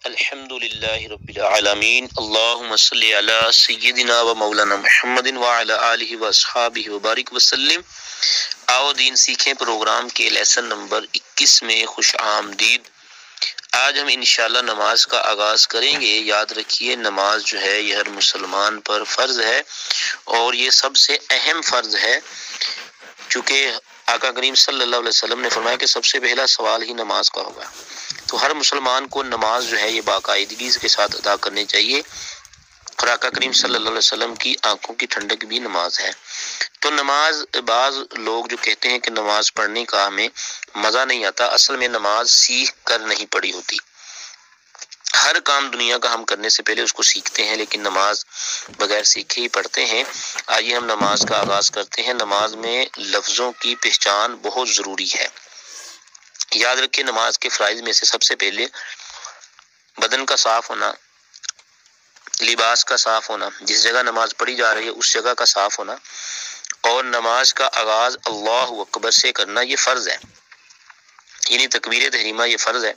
الحمد للہ رب العالمین اللہم صلی علی سیدنا و مولانا محمد وعلی آلہ و اصحابہ وبارک وسلم۔ آؤ دین سیکھیں پروگرام کے لیسن نمبر 21 میں خوش آمدید۔ آج ہم انشاءاللہ نماز کا آغاز کریں گے۔ یاد رکھیے نماز جو ہے یہ ہر مسلمان پر فرض ہے اور یہ سب سے اہم فرض ہے، چونکہ آقا کریم صلی اللہ علیہ وسلم نے فرمایا کہ سب سے پہلا سوال ہی نماز کا ہوگا، تو ہر مسلمان کو نماز جو ہے یہ باقاعدگی کے ساتھ ادا کرنی چاہیے، اور آقا کریم صلی اللہ علیہ وسلم کی آنکھوں کی ٹھنڈک بھی نماز ہے۔ تو نماز، بعض لوگ جو کہتے ہیں کہ نماز پڑھنے کا ہمیں مزہ نہیں آتا، اصل میں نماز سیکھ کر نہیں پڑھی ہوتی۔ ہر کام دنیا کا ہم کرنے سے پہلے اس کو سیکھتے ہیں، لیکن نماز بغیر سیکھے ہی پڑھتے ہیں۔ آئیے ہم نماز کا آغاز کرتے ہیں۔ نماز میں لفظوں کی پہچان بہت ضروری ہے۔ یاد رکھیں نماز کے فرائض میں سے سب سے پہلے بدن کا صاف ہونا، لباس کا صاف ہونا، جس جگہ نماز پڑھی جا رہی ہے اس جگہ کا صاف ہونا، اور نماز کا آغاز اللہ اکبر سے کرنا، یہ فرض ہے، یعنی تکبیر تحریمہ یہ فرض ہے۔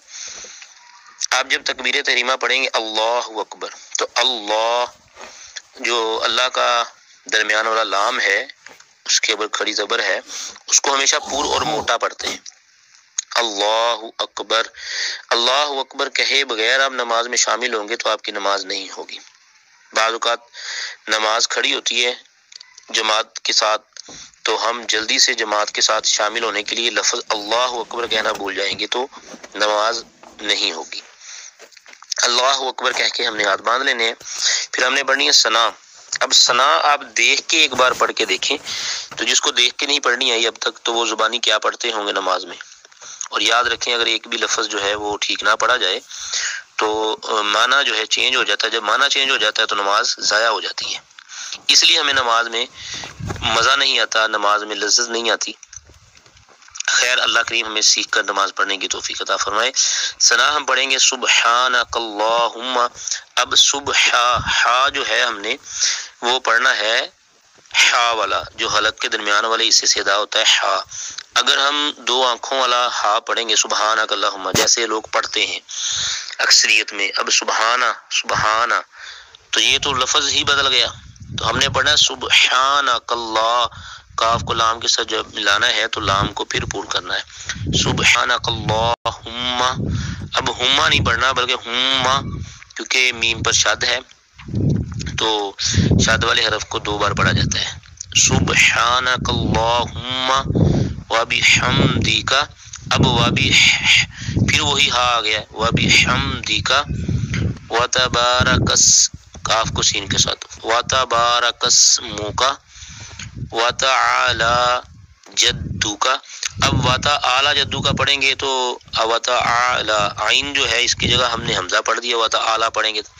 آپ جب تکبیر تحریمہ پڑھیں گے اللہ اکبر، تو اللہ جو اللہ کا درمیان والا لام ہے اس کے اوپر کھڑی زبر ہے، اس کو ہمیشہ پور اور موٹا پڑھتے ہیں۔ اللہ اکبر، اللہ اکبر کہے بغیر آپ نماز میں شامل ہوں گے تو آپ کی نماز نہیں ہوگی۔ بعض اوقات نماز کھڑی ہوتی ہے جماعت کے ساتھ، تو ہم جلدی سے جماعت کے ساتھ شامل ہونے کے لیے لفظ اللہ اکبر کہنا بھول جائیں گے تو نماز نہیں ہوگی۔ اللہ اکبر کہہ کے ہم نے ہاتھ باندھ لینے ہیں، پھر ہم نے پڑھنی ہے ثنا۔ اب ثنا آپ دیکھ کے ایک بار پڑھ کے دیکھیں، تو جس کو دیکھ کے نہیں پڑھنی آئی اب تک تو وہ زبانی کیا پڑھتے ہوں گے نماز میں، اور یاد رکھیں اگر ایک بھی لفظ جو ہے وہ ٹھیک نہ پڑھا جائے تو معنی جو ہے چینج ہو جاتا ہے، جب معنی چینج ہو جاتا ہے تو نماز ضائع ہو جاتی ہے۔ اس لیے ہمیں نماز میں مزہ نہیں آتا، نماز میں لذت نہیں آتی۔ خیر اللہ کریم ہمیں سیکھ کر نماز پڑھنے کی توفیق عطا فرمائے۔ ثنا ہم پڑھیں گے سبحانک اللہم۔ اب صبح ہا جو ہے ہم نے وہ پڑھنا ہے ہا والا، جو حلق کے درمیان والے حصے سے ادا ہوتا ہے ہا۔ اگر ہم دو آنکھوں والا ہا پڑھیں گے سبحانک اللہم، جیسے لوگ پڑھتے ہیں اکثریت میں، اب سبحانہ تو یہ تو لفظ ہی بدل گیا، تو ہم نے پڑھنا سبحانک اللہ، کاف کو لام کے ساتھ جب ملانا ہے تو لام کو پھر پور کرنا ہے، سبحانک اللہم۔ اب ہما نہیں پڑھنا بلکہ ہما، کیونکہ میم پر شد ہے تو شد والے حرف کو دو بار پڑھا جاتا ہے۔ سبحانک اللہم وبحمدک، اب پھر وہی ہا آ گیا، وبحمدک وتبارکس، کاف کو سین کے ساتھ، وتبارک اسمک وتعالی جدک۔ اب وتعالی جدک پڑھیں گے تو وتعالی، عین جو ہے اس کی جگہ ہم نے حمزہ پڑھ دیا، وتعالی پڑھیں گے تو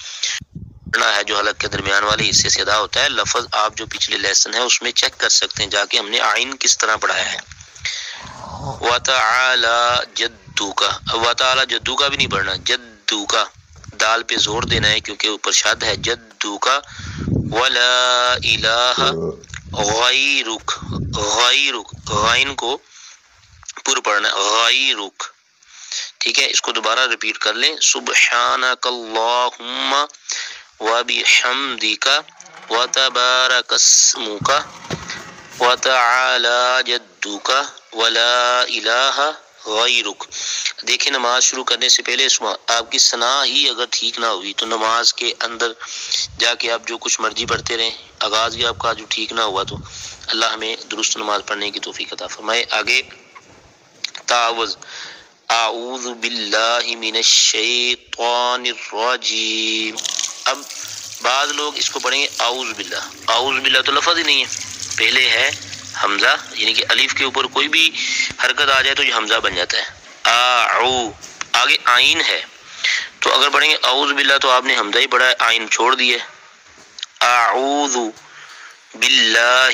پڑھنا ہے جو حلق کے درمیان والے حصے سے ادا ہوتا ہے۔ لفظ آپ جو پچھلے لیسن ہے اس میں چیک کر سکتے ہیں جا کے ہم نے عین کس طرح پڑھایا ہے۔ وتعالی جدک، وتعالی جدک بھی نہیں پڑھنا، جدک، دال پہ زور دینا ہے کیونکہ اوپر شد ہے، جدک ولا الہ غیرک، غیرک، غین کو پر پڑھنا ہے، غیرک، ٹھیک ہے۔ اس کو دوبارہ ریپیٹ کر لیں، سبحانک اللہم وبحمدک وتبارک اسمک وتعالی جدک ولا الہ غیرک۔ دیکھیں نماز شروع کرنے سے پہلے آپ کی ثنا ہی اگر ٹھیک نہ ہوئی تو نماز کے اندر جا کے آپ جو کچھ مرضی پڑھتے رہیں، آغاز بھی آپ کا جو ٹھیک نہ ہوا تو اللہ ہمیں درست نماز پڑھنے کی توفیق عطا فرمائے۔ آگے تعوذ، اعوذ باللہ من الشیطان الرجیم۔ اب بعض لوگ اس کو پڑھیں گے اعوذ باللہ، اعوذ باللہ تو لفظ ہی نہیں ہے، پہلے ہے حمزہ، یعنی کہ الف کے اوپر کوئی بھی حرکت آ جائے تو یہ حمزہ بن جاتا ہے، آگے آئین ہے، تو اگر پڑھیں گے اعوذ باللہ تو آپ نے حمزہ ہی پڑھا ہے، آئین چھوڑ دیے، اعوذ باللہ،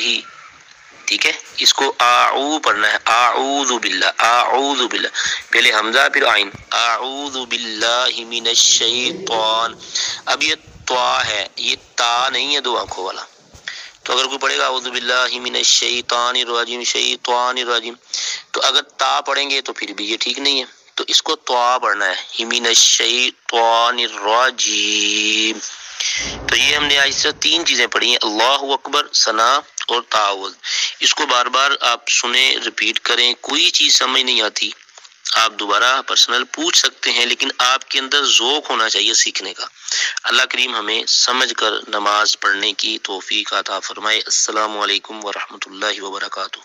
ٹھیک ہے، اس کو اعوذ پڑھنا ہے، اعوذ باللہ، اعوذ باللہ، پہلے حمزہ پھر آئین، اعوذ باللہ من الشیطان۔ اب یہ طا ہے، یہ تا نہیں ہے دو آنکھوں والا، تو اگر کوئی پڑھے گا اعوذ باللہ من الشیطان الرجیم، شیطان الرجیم، تو اگر تا پڑھیں گے تو پھر بھی یہ ٹھیک نہیں ہے، تو اس کو طوا پڑھنا ہے، من الشیطان الرجیم۔ تو یہ ہم نے آج سے 3 چیزیں پڑھی ہیں، اللہ اکبر، ثنا اور تعوذ۔ اس کو بار بار آپ سنیں، ریپیٹ کریں۔ کوئی چیز سمجھ نہیں آتی آپ دوبارہ پرسنل پوچھ سکتے ہیں، لیکن آپ کے اندر ذوق ہونا چاہیے سیکھنے کا۔ اللہ کریم ہمیں سمجھ کر نماز پڑھنے کی توفیق عطا فرمائے۔ السلام علیکم ورحمۃ اللہ وبرکاتہ۔